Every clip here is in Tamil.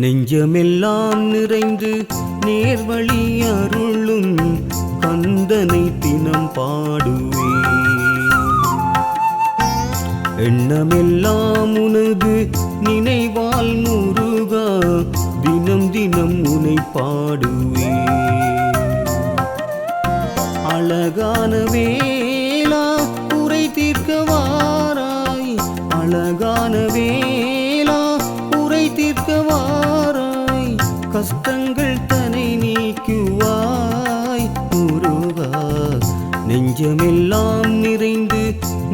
நெஞ்சமெல்லாம் நிறைந்து நேர்வழி அருளும் கந்தனை தினம் பாடுவே. எண்ணமெல்லாம் உனது நினைவால் முருகா தினம் தினம் உனை பாடுவே. அழகான வேளா குறை தீர்க்க வாராய், அழகான வேளா குறை தீர்க்க வாராய், கஷ்டங்கள் தனை நீக்குவாய் முருகா. நெஞ்சமெல்லாம் நிறைந்து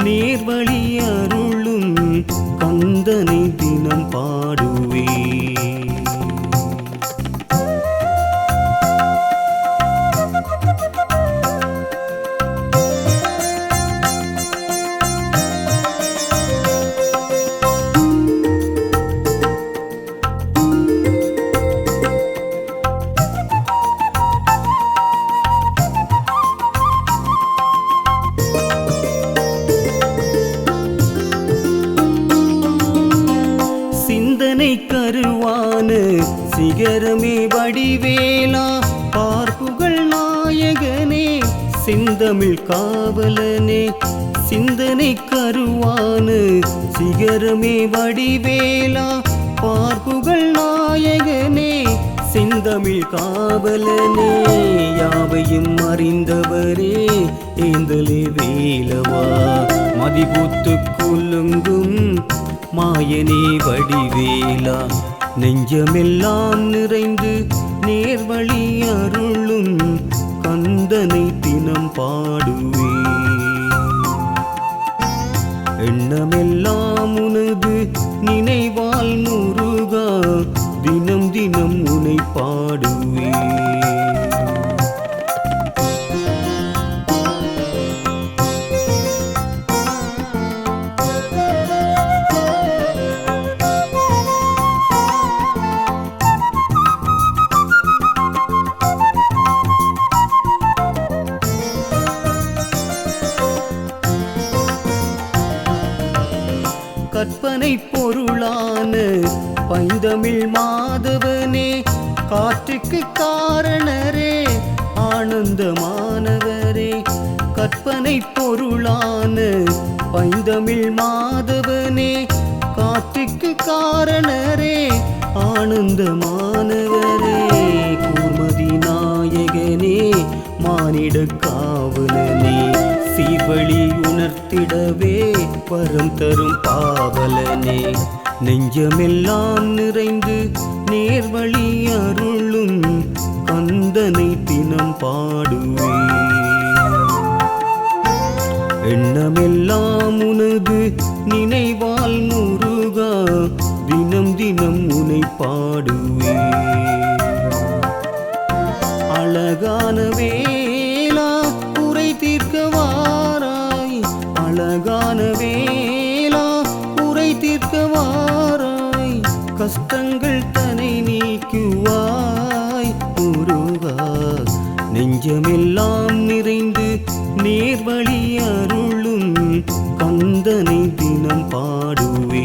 நேர்வழி அருளும் கந்தனை தினம் பாடுவே. கருவான சிகரமே வடிவேலா பார்ப்புகள் நாயகனே செந்தமிழ் காவலனே. சிந்தனை கருவான சிகரமே வடிவேலா பார்ப்புகள் நாயகனே செந்தமிழ் காவலனே. யாவையும் அறிந்தவரே ஏந்தலே வேலவா, மதிபூத்து குலுங்கும் மாயனே வடிவேலா. நெஞ்சமெல்லாம் நிறைந்து நேர்வழி அருளும் கந்தனை தினம் பாடுவே. எண்ணமெல்லாம் உனது நினைவால் முருகா தினம் தினம் உனை பாடுவே. கற்பனை பொருளான பைந்தமிழ் மாதவனே, காற்றுக்கு காரணரே ஆனந்தமானவரே. கற்பனை பொருளான பைந்தமிழ் மாதவனே, காற்றுக்கு காரணரே ஆனந்தமானவரே. கூர்மதி நாயகனே மானிட காவலனே, சீர்வழி உணர்த்திடவே வரம் தரும் பாவலனே. நெஞ்சமெல்லாம் நிறைந்து நேர்வழி அருளும் கந்தனை தினம் பாடுவே. எண்ணமெல்லாம் உனது நினைவால் முருகா தினம் தினம் உனை பாடுவே. அழகான வேளா குறை தீர்க்க வாராய், அழகான வேளா குறை தீர்க்க வாராய், கஷ்டங்கள் தனை நீக்குவாய் முருகா. நெஞ்சமெல்லாம் நிறைந்து நேர்வழி அருளும் கந்தனை தினம் பாடுவே.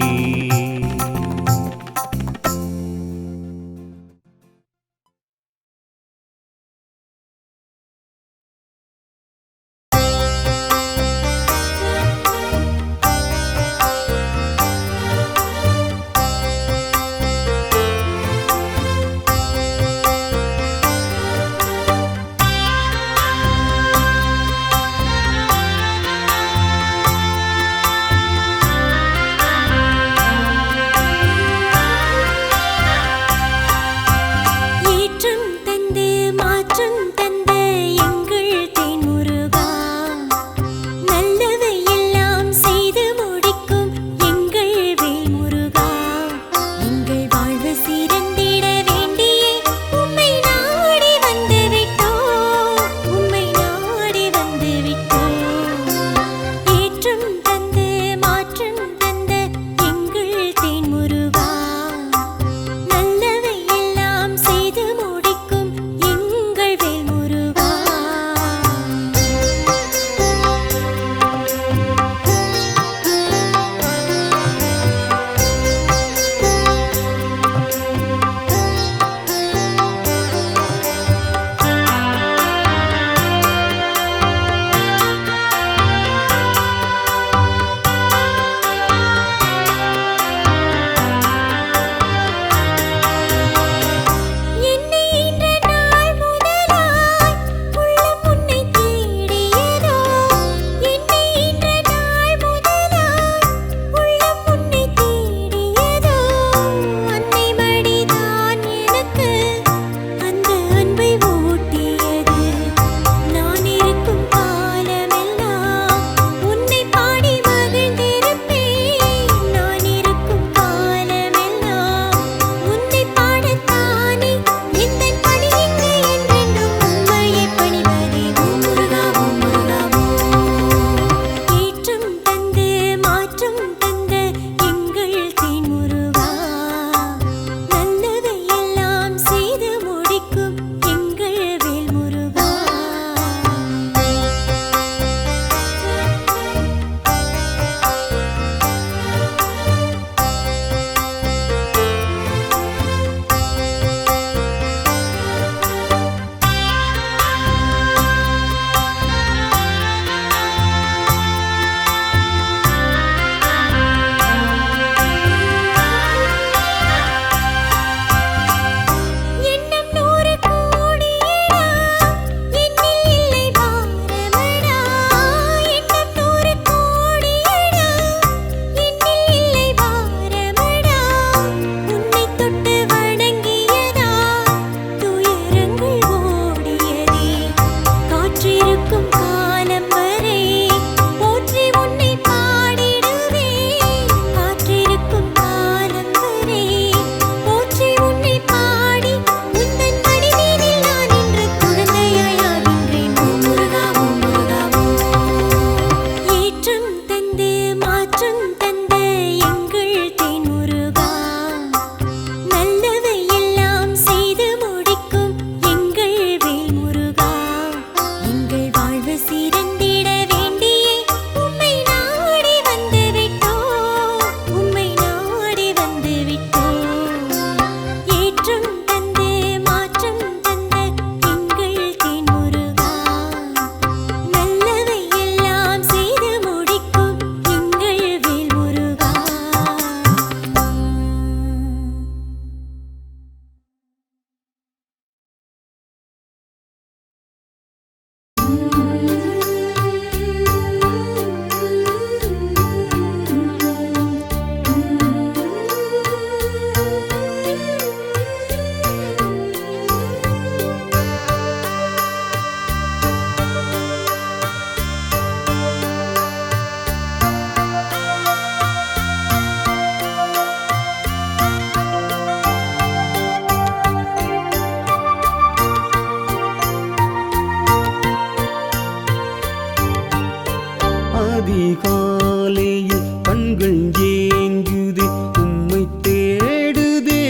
அதிகாலையில் கண்கள் ஏங்குதே உம்மை தேடுதே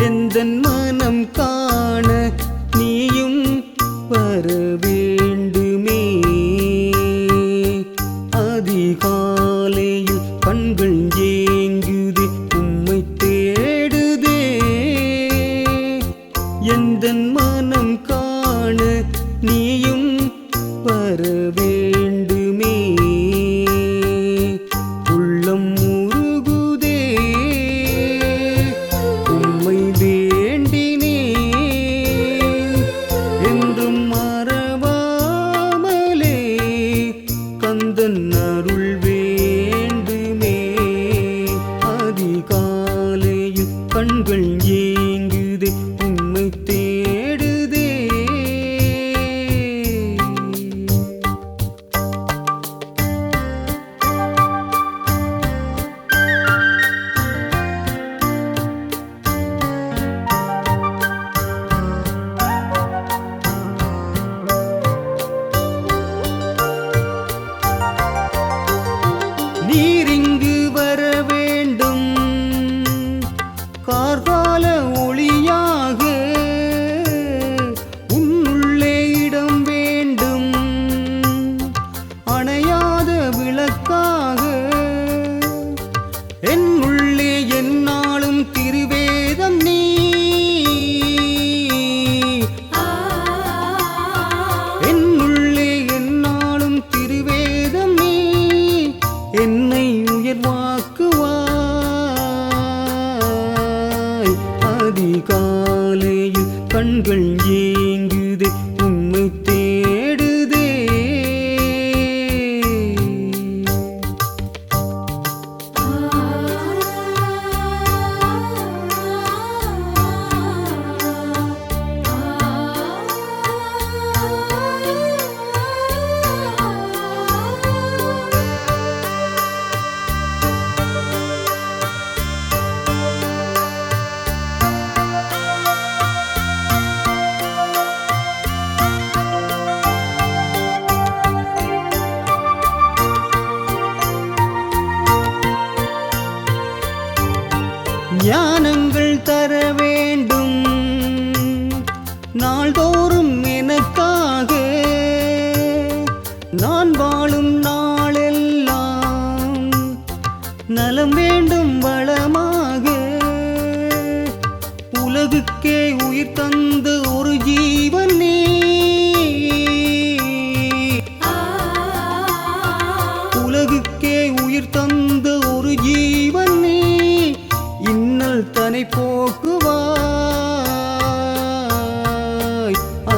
எந்தன் மனம் காண நீயும் வர வேண்டுமே அதிகாலையில் கண்கள் ஏங்குதே உம்மை தேடுதே எந்தன் மனம் காண நீயும் வர வேண்டுமே உள்ளம் உருகுதே உம்மை வேண்டினேன் என்றும் மறவாமலே கந்தன் அருள் வேண்டுமே அதிகாலையில் கண்கள் ஏங்குதே உம்மை தேடுதே நீரிங்கு வர வேண்டும் கார்கால ஒளியாக உன்னுள்ளே இடம் வேண்டும் அணையாத விளக்காக என்னுள்ளே எந்நாளும் திருவேதம் நீ என்னுள்ளே எந்நாளும் திருவேதம் நீ என்னை உயர்வாக்குவாய் அதிகாலையில் கண்கள் ஏங்குதே உம்மை தேடுதே ஞானங்கள் தர வேண்டும் நாள்தோறும் எனக்காக நான் வாழும் நாளெல்லாம் நலம் வேண்டும் வளமாக உலகுக்கே உயிர் தந்த ஒரு ஜீவன் நீ உலகுக்கே உயிர் தந்த ஒரு ஜீவன் நீ இன்னல் தனை போக்குவாய்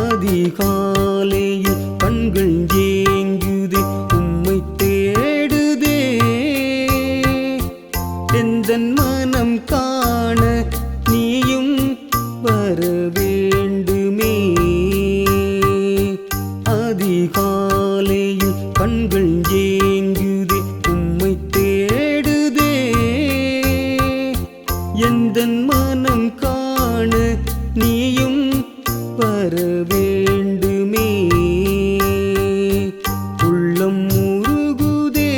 அதிகாலையில் கண்கள் ஏங்குதே உம்மை தேடுதே எந்தன் மனம் காண நீயும் வர வேண்டுமே அதிகாலையில் கண்கள் ஏங்குதே உம்மை தேடுதே எந்தன் மனம் காண நீயும் வர வேண்டுமே உள்ளம் உருகுதே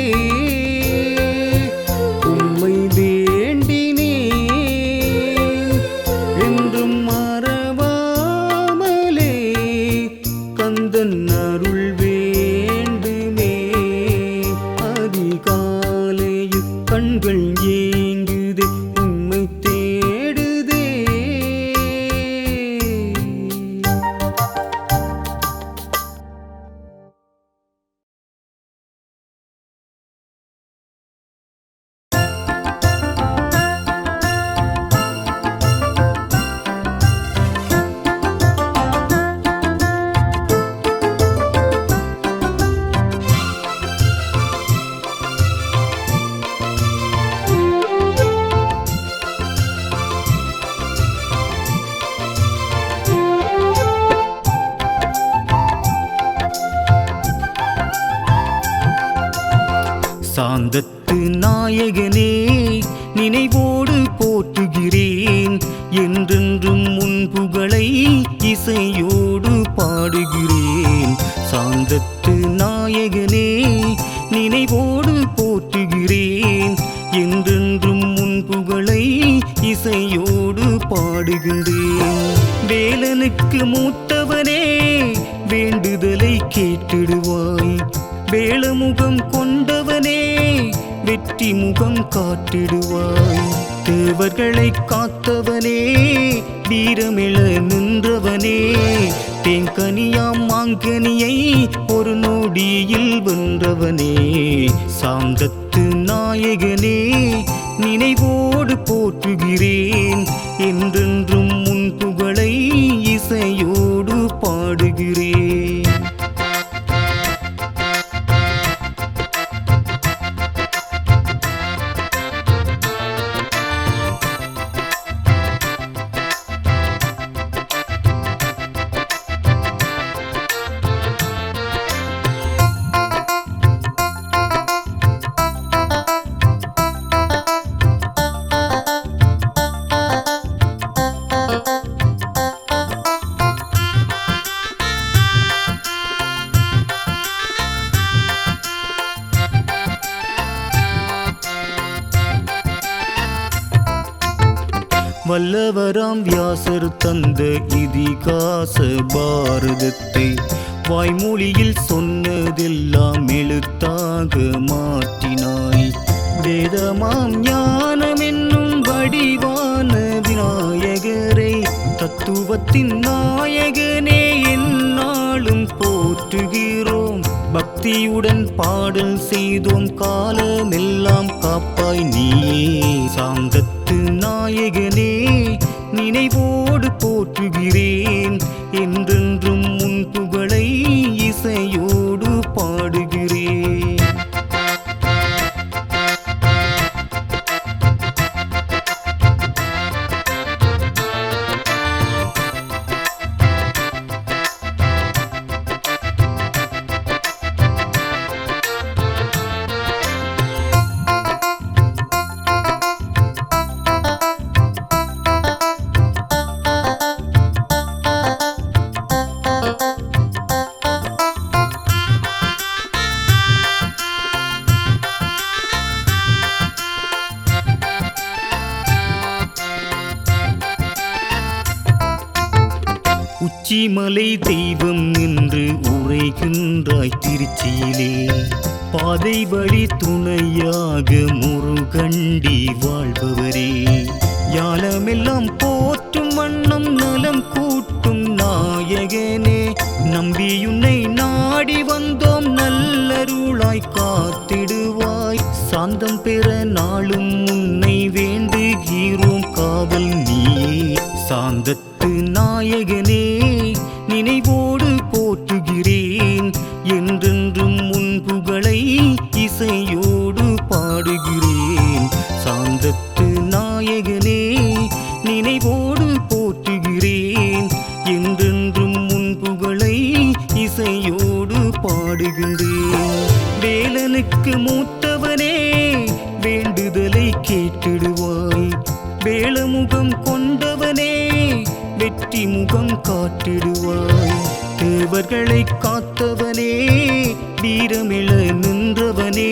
உம்மை வேண்டினேன் என்றும் மறவாமலே கந்தன் அருள் வேண்டுமே அதிகாலையில் கண்கள் ஏங்குதே உம்மை தேடுதே சாந்தத்து நாயகனே நினைவோடு போற்றுகிறேன், என்றென்றும் உன் புகழை இசையோடு பாடுகிறேன். சாந்தத்து நாயகனே நினைவோடு போற்றுகிறேன். என்றென்றும் உன் புகழை இசையோடு பாடுகின்றேன். வேலனுக்கு மூத்தவனே வேண்டுதலை கேட்டிடுவாய். வேளமுகம் கொண்டவனே வெற்றி முகம் காட்டிடுவாய். தேவர்களை காத்தவனே வீரமிழ நின்றவனே தேங்கனியாம் மாங்கனியை ஒரு நொடியில் வென்றவனே சாந்தத்து நாயகனே நினைவோடு போற்றுகிறேன். என்றென்றும் உன் புகழை இசையோடு பாடுகிறேன். வல்லவராம் வியாசர் தந்த இதிகாச பாரதத்தை வாய்மொழியில் சொன்னதெல்லாம் எழுத்தாக மாற்றினாய். வேதமாம் ஞானம் என்னும் வடிவான விநாயகரை தத்துவத்தின் நாயகனே எந்நாளும் போற்றுகிறோம். பக்தியுடன் பாடல் செய்தோம் காலமெல்லாம் காப்பாய் நீயே சாந்தத்து நாயகனே நினைவோடு போற்றுகிறேன். என்றென்றும் உன் புகழை இசையோடு பாடுகிறேன். உச்சிமலை தெய்வம் என்று உரைகின்றாய் திருச்சியிலே பாதை வழி துணையாக முருகண்டி வாழ்பவரே யாலமெல்லாம் போற்றும் வண்ணம் நலம் கூட்டும் நாயகனே நம்பியுன்னை நாடி வந்தோம் நல்லருளாய் காத்திடுவாய். சாந்தம் பெற நாளும் உன்னை வேண்டுகிறோம் காவல் நீயே சாந்தத்து நாயகனே நினைவோடு போற்றுகிறேன். என்றென்றும் உன் புகழை இசையோடு பாடுகிறேன். சாந்தத்து நாயகனே நினைவோடு போற்றுகிறேன். என்றென்றும் உன் புகழை இசையோடு பாடுகின்றேன். வேலனுக்கு மூத்தவனே வேண்டுதலை கேட்டிடுவாய். வேளமுகம் கொண்டவனே வெற்றி முகம் காட்டிடுவாய். தேவர்களை காத்தவனே வீரமிழ நின்றவனே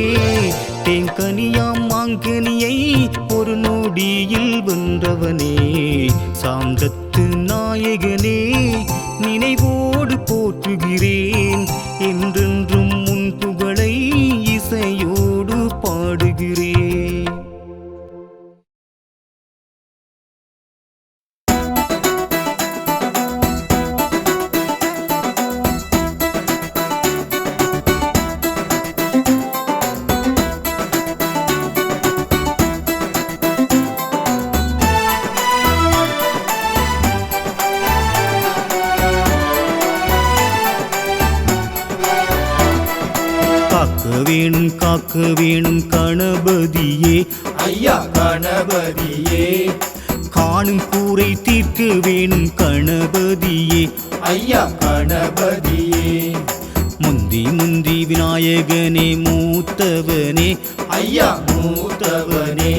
தேங்கனியாம் மாங்கனியை ஒரு நொடியில் வென்றவனே சாந்தத்து நாயகனே நினைவோடு போற்றுகிறேன். என்றென்றும் உன் புகழை இசையோடு பாடுகிறேன். காக்க வேணும் கணபதியே ஐயா கணபதியே காணும் கூரை தீர்க்க வேணும் கணபதியே ஐயா கணபதியே முந்தி முந்தி விநாயகனே மூத்தவனே ஐயா மூத்தவனே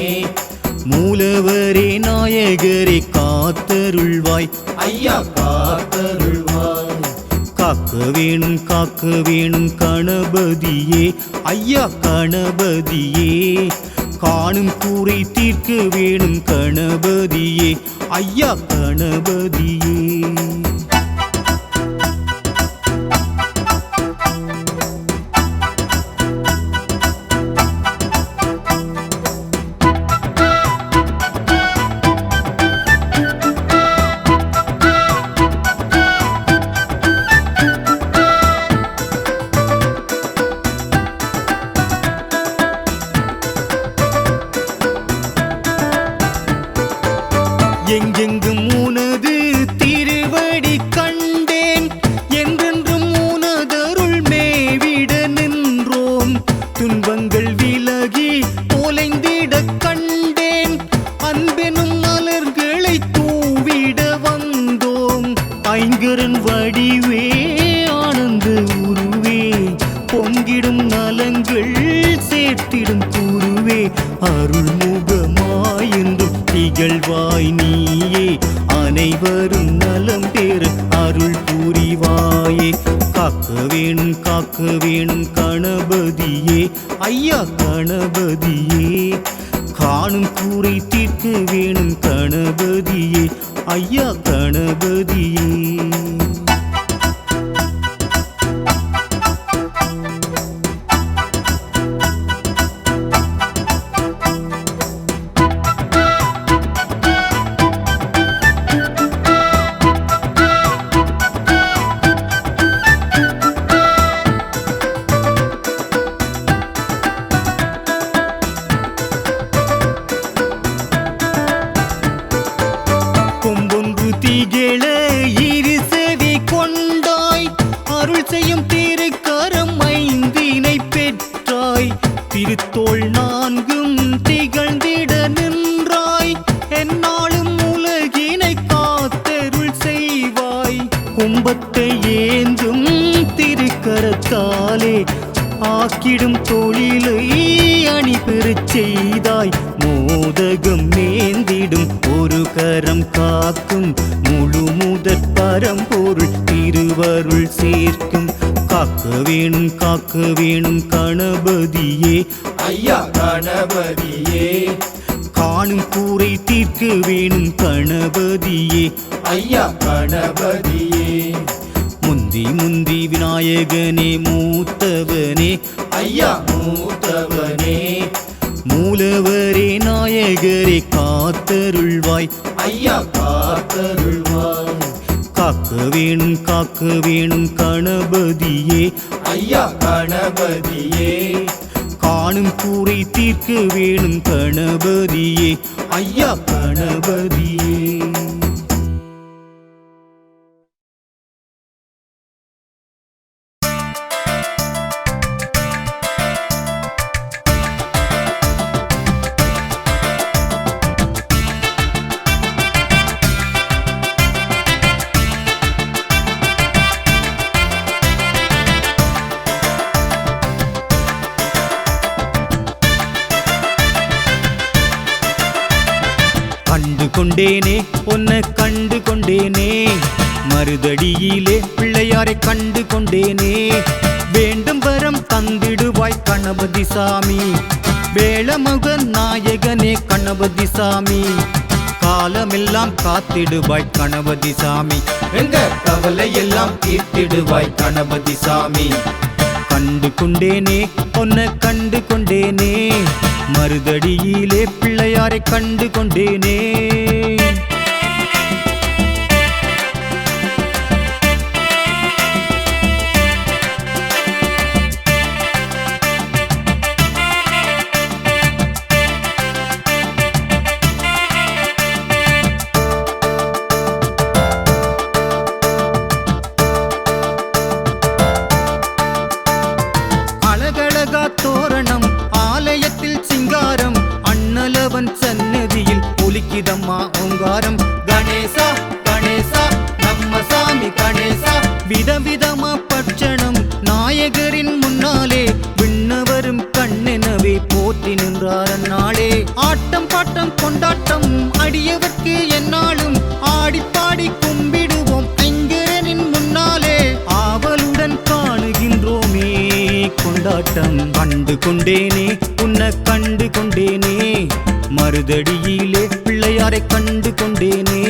மூலவரே நாயகரே காத்தருள்வாய் ஐயா காத்தருள்வாய் காக்க வேணும் கணபதியே ஐயா கணபதியே காணும் கூரை தீர்க்க வேணும் கணபதியே ஐயா கணபதியே எங்கெங்கும் உனது திருவடி கண்டேன் என்றென்றும் உனதருள் மேவிட நின்றோம் துன்பங்கள் விலகி தொலைந்திட கண்டேன் அன்பெனும் மலர்களை தூவிட வந்தோம் ஐங்கரன் வடிவே ஆனந்த உருவே பொங்கிடும் நலங்கள் சேர்த்திடும் குருவே அருள்முகமாயென்றும் திகழ்வாய் நீயே அனைவரும் நலம் பெற அருள் புரிவாயே காக்க வேணும் கணபதியே ஐயா கணபதியே காணும் கூரை தீர்க்க வேணும் கணபதியே ஐயா கணபதியே கொம்பொன்று திகழ இரு செவி கொண்டாய் அருள் செய்யும் திருக்கரம் ஐந்தினை பெற்றாய் திருத்தோள் நான்கும் திகழ்ந்திட நின்றாய் என்னாலும் உலகினை காத்தருள் செய்வாய் கும்பத்தை ஏந்தும் திருக்கரத்தாலே ஆக்கிடும் தொழிலை அணி பெறச் செய்தாய் மோதகம் நேந்திடும் ஒரு கரம் காக்கும் முழு முதற் பரம்பொருள் திருவருள் சேர்க்கும் காக்க வேணும் கணபதியே ஐயா கணபதியே காணும் கூரை தீர்க்க வேணும் கணபதியே ஐயா கணபதியே முந்தி விநாயகனே மூத்தவனே ஐயா மூத்தவனே மூலவரே நாயகரே காத்தருள்வாய் ஐயா காத்தருள்வாய் காக்க வேணும் கணபதியே ஐயா கணபதியே காணும் கூரை தீர்க்க வேணும் கணபதியே ஐயா கணபதியே கண்டு கொண்டேனே உன்னை கண்டு கொண்டேனே மருதடியிலே பிள்ளையாரை கண்டு கொண்டேனே வேண்டும் வரம் தந்திடுவாய் கணபதி சாமி வேளமுகன் நாயகனே கணபதி சாமி காலமெல்லாம் காத்திடுவாய் கணபதி சாமி எங்க கவலை எல்லாம் தீர்த்திடுவாய் கணபதி சாமி கண்டு கொண்டேனே உன்னை கண்டு கொண்டேனே மருதடியிலே பிள்ளையாரை கண்டு கொண்டேனே அழகழகா தோரணம் ஆலயத்தில் சிங்காரம் அண்ணலவன் சன்னதியில் ஒலிக்கிதம்மா ஓங்காரம் கணேசா கணேசா நம்ம சாமி கணேசா விதவிதமா பட்சணம் நாயகரின் முன்னாலே விண்ணவரும் கண்ணெனவே போற்றி நின்றார் அந்நாளே ஆட்டம் பாட்டம் கொண்டாட்டம் அடியவர்க்கு என்னாலும் ஆடிப்பாடி கும்பிடுவோம் ஐங்கரனின் முன்னாலே ஆவ கொண்டாட்டம். கண்டு கொண்டேனே உன்னை கண்டு கொண்டேனே, மருதடியிலே பிள்ளையாரை கண்டு கொண்டேனே.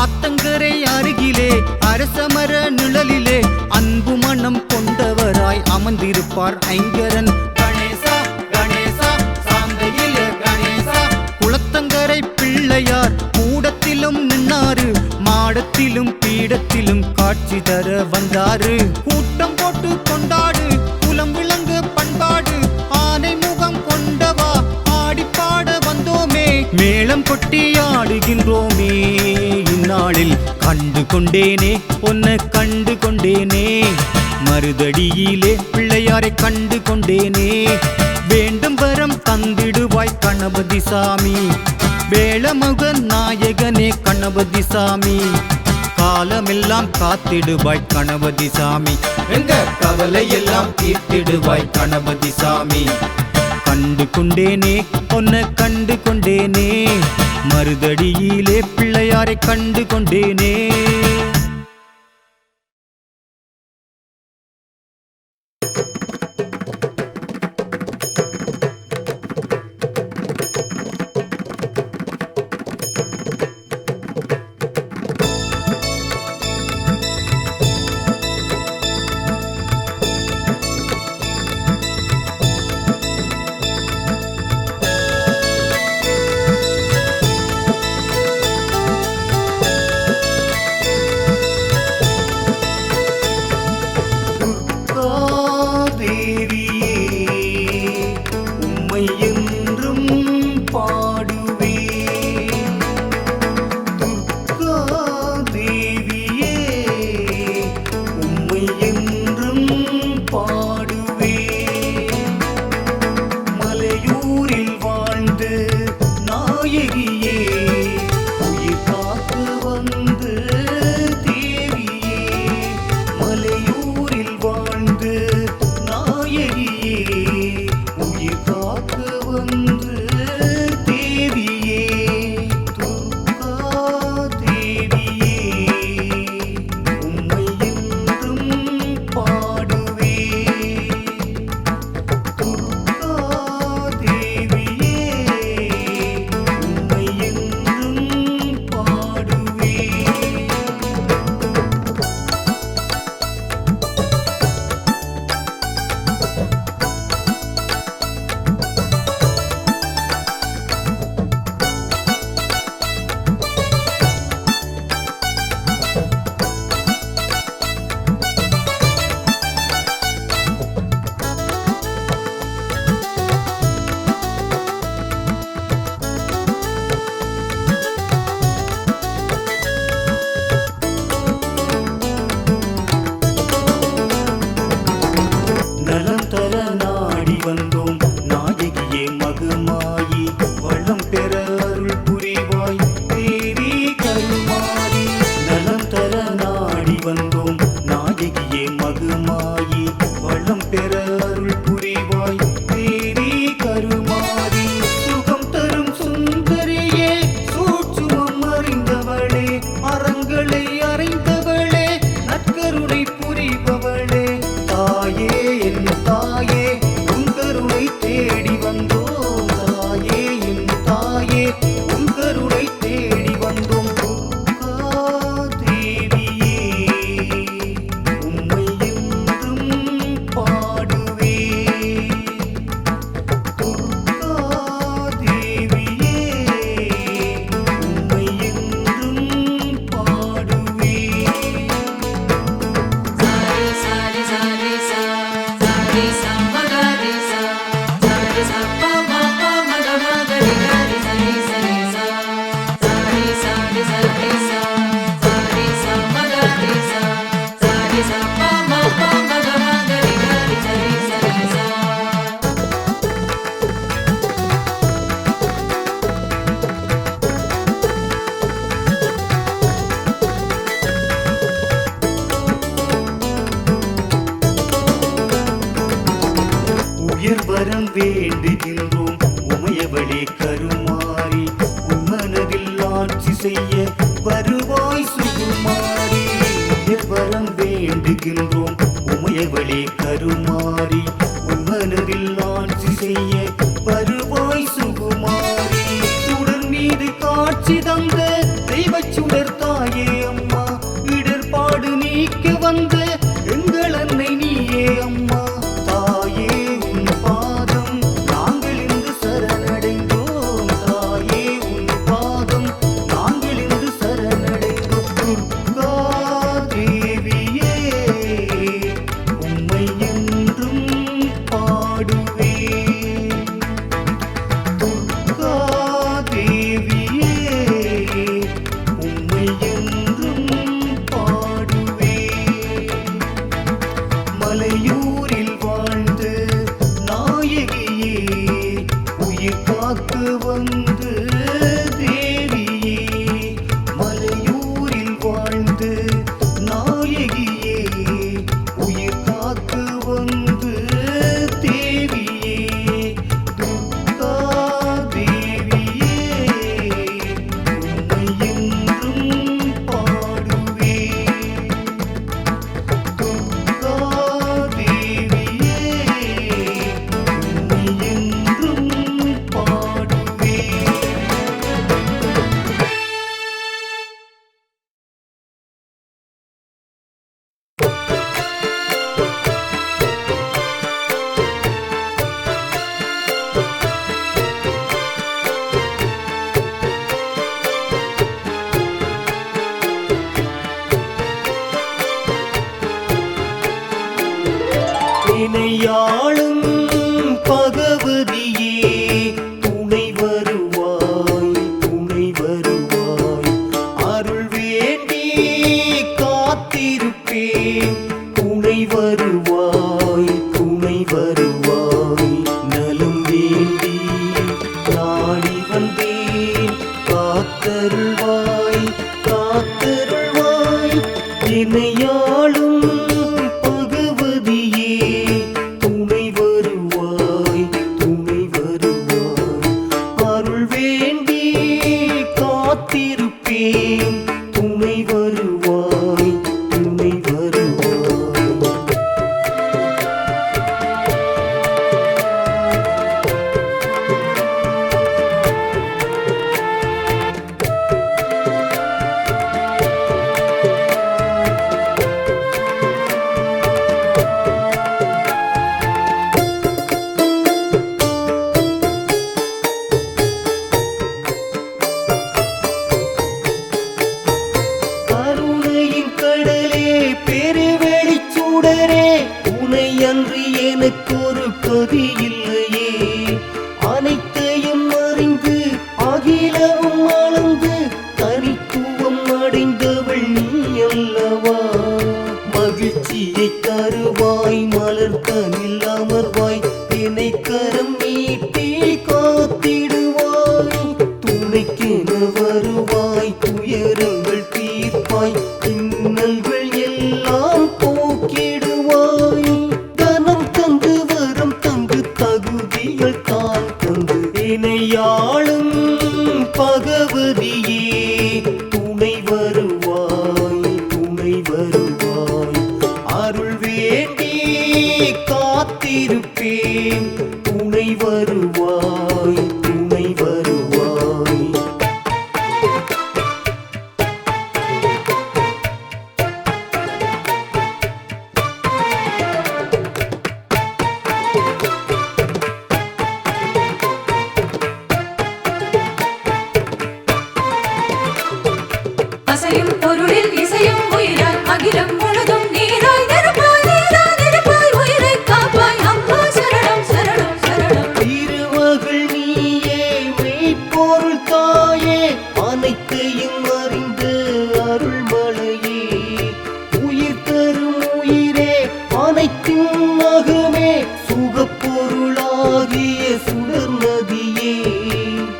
ஆத்தங்கரை அருகிலே அரசமர நிழலிலே அன்பு மனம் கொண்டவராய் அமர்ந்திருப்பார் ஐங்கரன். கணேசா கணேசா சாந்தையில கணேசா. குளத்தங்கரை பிள்ளையார் கூடத்திலும் நின்னாரு, மாடத்திலும் பீடத்திலும் காட்சி தர வந்தாரு. கூட்டம் போட்டு கொண்டாடு குலம் விளங்கு பண்பாடு, ஆனை முகம் கொண்டவா ஆடிப்பாட வந்தோமே, மேளம் கொட்டி ஆடுகின்றோமே. இந்நாளில் கண்டு கொண்டேனே உன்னை கண்டு கொண்டேனே, மருதடியிலே பிள்ளையாரை கண்டு கொண்டேனே. வேண்டும் வரம் தந்திடுவாய் கணபதி சாமி, வேளமுக நாயகனே கணபதி சாமி. காலமெல்லாம் காத்திடுவாய் கணபதி சாமி, எங்க கவலை எல்லாம் தீர்த்திடுவாய் கணபதி சாமி. கண்டு கொண்டேனே உன்னை கண்டு கொண்டேனே, மருதடியிலே பிள்ளையாரை கண்டு கொண்டேனே. வேண்டுகின்றோம் உமையவளே கருமாறி உன் மனதில் ஆட்சி செய்ய வருவாய் சுகுமாரி வரம் வேண்டுகின்றோம் உமையவளே கருமாறி உன் மனதில் ஆட்சி செய்ய வருவாய் சுகுமாரி சுடர் மீது காட்சி தந்த தெய்வச் சுடர் தாயே அம்மா இடர்பாடு நீக்க வந்த எங்கள் அன்னை நீயே அம்மா தாயே உன் பாதம் நாங்கள் இன்று சரணடைந்தோம் தாயே உன் பாதம் நாங்கள் இன்று சரணடைந்தோம் துர்கா தேவியே உம்மை என்றும் பாடுவேன் துர்கா தேவியே உம்மை என்றும் பாடுவேன் மலையூரில் வாழ்ந்து நாயகியே உயிர் காத்து வந்து தேவியே மலையூரில் வாழ்ந்து நாயகியே உயிர் காத்து வந்து தேவியே துர்கா தேவியே உம்மை என்றும் பாடுவேன் துர்கா தேவியே உம்மை என்றும் பாடுவேன் இணையாளும் பகவதியே துணை வருவாய் அருள் வேண்டி காத்திருப்பேன் துணை வருவாய் நலம் வேண்டி நாடி வந்தேன் காத்தருள்வாய் இணையாளும் பகவதியே துணை வருவாய் அருள் வேண்டி காத்திருப்பேன் துணை வருவாய் கருணையின் கடலே பெருவெளிச் சுடரே உனை அன்றி எனக்கொரு கதி இல்லையே அனைத்தையும் அறிந்து அகிலமும் அளந்து தனித்துவம் அடைந்தவள் நீ அல்லவா மகிழ்ச்சியை தருவாய் மலர்தனில் அமர்வாய் என்னை கரம் நீட்டி காத்திடுவாய் துணைக்கென வருவாய் துயரங்கள் தீர்ப்பாய் இன்னல்கள் எல்லாம் போக்கிடுவாய் தனம் தந்து வரம் தந்து தகுதிகள் தான் தந்து இணையாளும் பகவதியே துணை வருவாய் அருள் வேண்டி காத்திருப்பேன் துணை வருவாய் அசையும் பொருளில் இசையும் உயிராய் அகிலம் முழுதும் நீராய் நெருப்பாய் உயிரை காப்பாய் அம்மா சரணம் திருமகள் நீயே மெய்ப்பொருள் தாயே அனைத்தையும் அறிந்த அருள்மலையே உயிர் தரும் உயிரே அனைத்தின் மகமே சுகப்பொருளாகிய சுடர் நதியே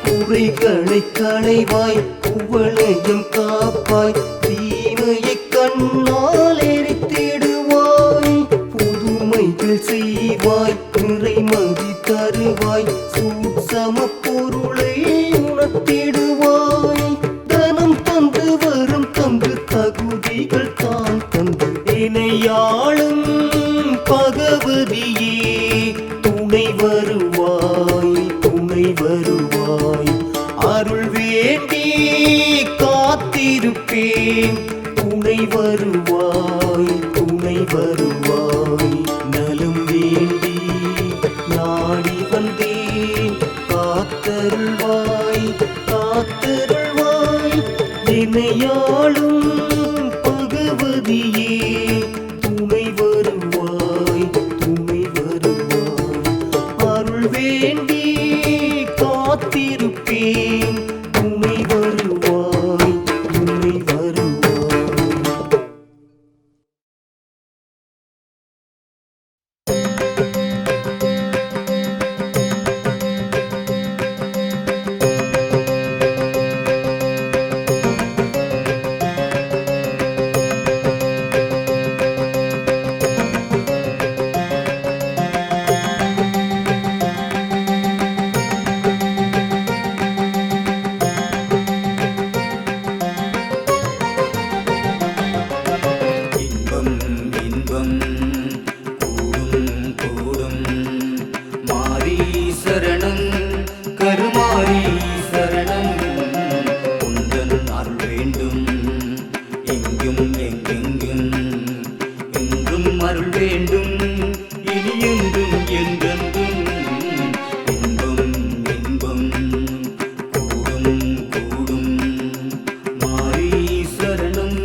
குறைகளை களைவாய் குவளையும் காப்பாய் தீமையை கண்ணால் எரித்திடுவாய் புதுமைகள் செய்வாய் நிறைமதி தரு என்னையாளும் பகவதியே துணை வருவாய் துணை வருவாய் அருள் வேண்டி காத்திருப்பேன் துணை வருவாய் துணை வருவாய். இன்பம் இன்பம் கூடும் கூடும் மாரி சரணம் கருமாரி சரணம் உந்தன் அருள் வேண்டும் எங்கும் எங்கெங்கும் என்றும் அருள் வேண்டும் இனி என்றும் என்றென்றும் இன்பம் இன்பம் கூடும் கூடும் மாரி சரணம்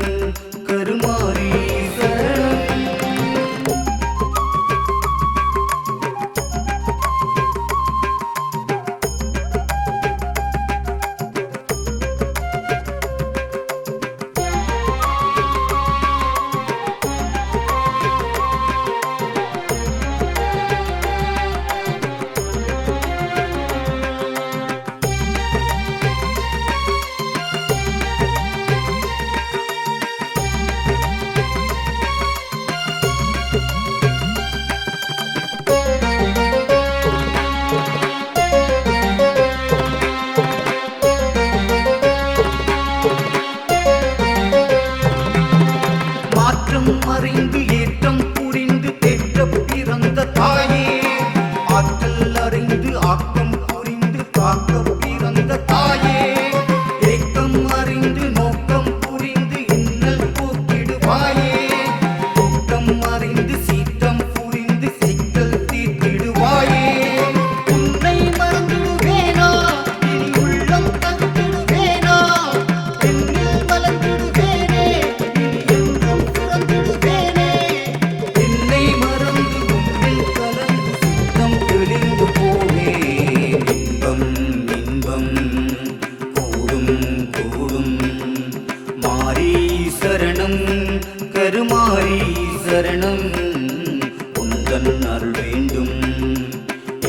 கருமாரி சரணம். மாற்றம் அறிந்து ஏற்றம் புரிந்து தேற்ற பிறந்த தாயே ஆற்றல் அறிந்து ஆக்கம் புரிந்து காக்க பிறந்த தாயே ஏக்கம் அறிந்து நோக்கம் புரிந்து இன்னல் போக்கிடுவாயே கூட்டம் அறிந்து சீற்றம் புரிந்து சிக்கல் தீர்த்திடுவாயே உன்னை மறந்துடுவேனா இனி உள்ளம் தந்திடுவேனா என்னில் மலர்ந்திடுவேனே இனி என்றும் துறந்திடுவேனே என்னை மறந்து உன்னில் கலந்து சுத்தம் தெளிந்து போவேன் இன்பம் இன்பம் கூடும் கூடும் மாரி சரணம் கருமாரி சரணம் உந்தன் அருள் வேண்டும்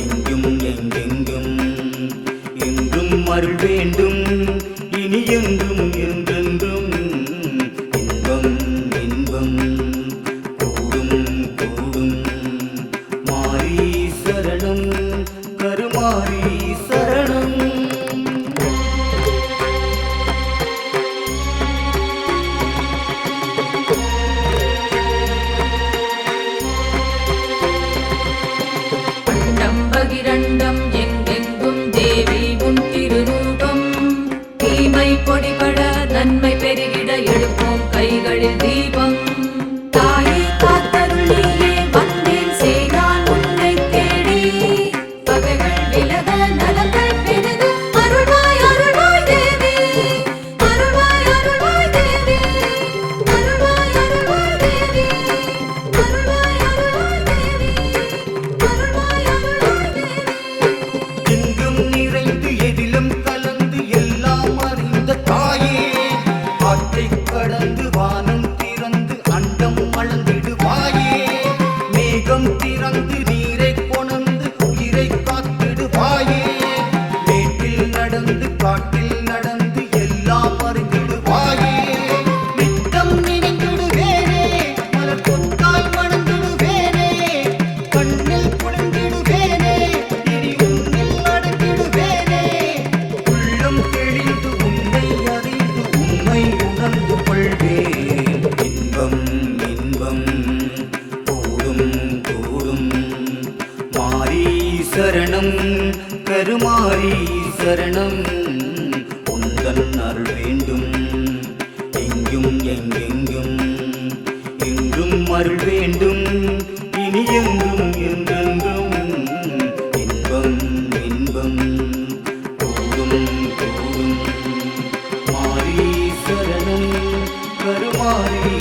எங்கும் எங்கெங்கும் என்றும் அருள் வேண்டும் இனி என்றும் என்றென்றும் இன்பம் இன்பம் கூடும் கூடும் மாரி சரணம் கருமாரி சரணம். அண்டம் பகிரண்டம் எங்கெங்கும் தேவி உன் திருரூபம் தீமை பொடிபட நன்மை பெருகிட எழுப்போம் கைகளில் தீபம் தாயே காத்தருளியே வந்தேன் செய்தான் உன்னை தேடி பகைகள் விலக நலங்கள் பெருக அருள்வாய் அருள்வாய் தேவி அருள்வாய் அருள்வாய் தேவி அருள்வாய் அருள்வாய் தேவி அருள்வாய் அருள்வாய் தேவி அருள்வாய் அருள்வாய் தேவி. எங்கும் நிறைந்து எதிலும் கலந்து எல்லாம் அறிந்த தாயே ஆற்றைக் கடந்து வானம் திறந்து அண்டம் அளந்திடுவாயே மேகம் திறந்து நீரை கொணர்ந்து உயிரை காத்திடுவாயே மேட்டில் நடந்து காட்டில் நடந்து எல்லாம் அறிந்திடுவாயே நித்தம் நினைந்திடுவேனே மலர் கொத்தாய் மணந்திடுவேனே கண்ணில் குளிர்ந்திடுவேனே இனி உன்னில் அடங்கிடுவேனே உள்ளம் தெளிந்து உன்னை அறிந்து உண்மை உணர்ந்து கொள்வேன் இன்பம் இன்பம் கூடும் கூடும் மாரி சரணம் கருமாரி சரணம் உந்தன் அருள் வேண்டும் எங்கும் எங்கெங்கும் என்றும் அருள் வேண்டும் இனி என்றும் என்றென்றும் இன்பம் இன்பம் கூடும் கூடும் மாரி சரணம். கருமாரி